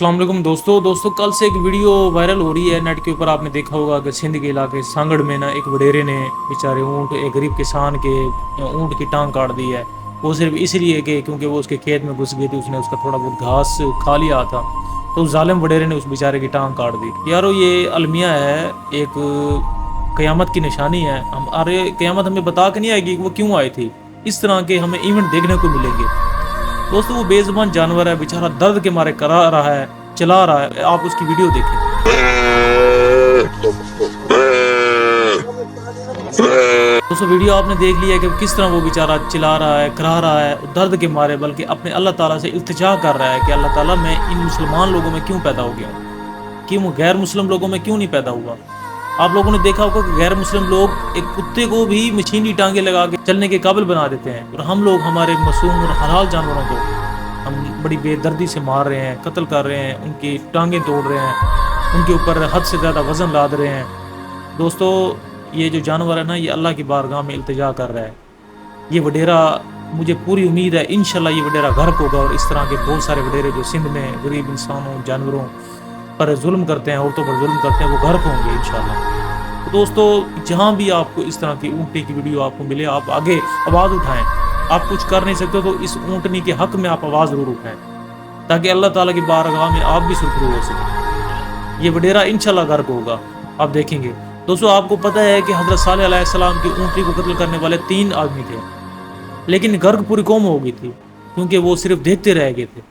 अस्सलाम वालेकुम दोस्तों कल से एक वीडियो वायरल हो रही है नेट के ऊपर। आपने देखा होगा कि सिंध के इलाके सांगड़ में ना एक वडेरे ने बेचारे ऊँट, एक गरीब किसान के ऊँट की टांग काट दी है। वो सिर्फ इसलिए कि क्योंकि वो उसके खेत में घुस गई थी, उसने उसका थोड़ा बहुत घास खा लिया था, तो उस जालिम वडेरे ने उस बेचारे की टांग काट दी। यारो ये अलमिया है, एक क़यामत की निशानी है। हम अरे क़यामत हमें बता के नहीं आएगी कि वो क्यों आई थी। इस तरह के हमें इवेंट देखने को मिलेंगे दोस्तों। वो बेजुबान जानवर है, बेचारा दर्द के मारे करा रहा है, चिल्ला रहा है। आप उसकी वीडियो देखें। दोस्तों वीडियो आपने देख लिया कि किस तरह वो बेचारा चिल्ला रहा है, करा रहा है दर्द के मारे, बल्कि अपने अल्लाह ताला से इल्तिजा कर रहा है कि अल्लाह ताला मैं इन मुसलमान लोगों में क्यों पैदा हो गया हूँ, क्यों गैर मुस्लिम लोगों में क्यों नहीं पैदा हुआ। आप लोगों ने देखा होगा कि गैर मुस्लिम लोग एक कुत्ते को भी मशीनी टांगे लगा के चलने के काबिल बना देते हैं, और हम लोग हमारे मासूम और हलाल जानवरों को हम बड़ी बेदर्दी से मार रहे हैं, कत्ल कर रहे हैं, उनकी टांगें तोड़ रहे हैं, उनके ऊपर हद से ज़्यादा वज़न लाद रहे हैं। दोस्तों ये जो जानवर है ना, ये अल्लाह की बारगाह में इल्तिजा कर रहा है। ये वडेरा, मुझे पूरी उम्मीद है इंशाल्लाह ये वडेरा गर्क होगा, और इस तरह के बहुत सारे वडेरे जो सिंध में गरीब इंसानों, जानवरों पर जुल्म करते हैं, औरतों पर जुल्म करते हैं, वो गर्क होंगे इंशाल्लाह। तो दोस्तों जहाँ भी आपको इस तरह की ऊँटनी की वीडियो आपको मिले, आप आगे आवाज़ उठाएं। आप कुछ कर नहीं सकते तो इस ऊँटनी के हक़ में आप आवाज़ ज़रूर उठाएं, ताकि अल्लाह ताला की बारगाह में आप भी सुरखरू हो सकें। ये वडेरा इंशाल्लाह गर्क होगा, आप देखेंगे। दोस्तों आपको पता है कि हज़रत सालेह अलैहिस्सलाम की ऊँटनी को कत्ल करने वाले 3 आदमी थे, लेकिन गर्क पूरी कौम हो गई थी, क्योंकि वो सिर्फ देखते रह गए थे।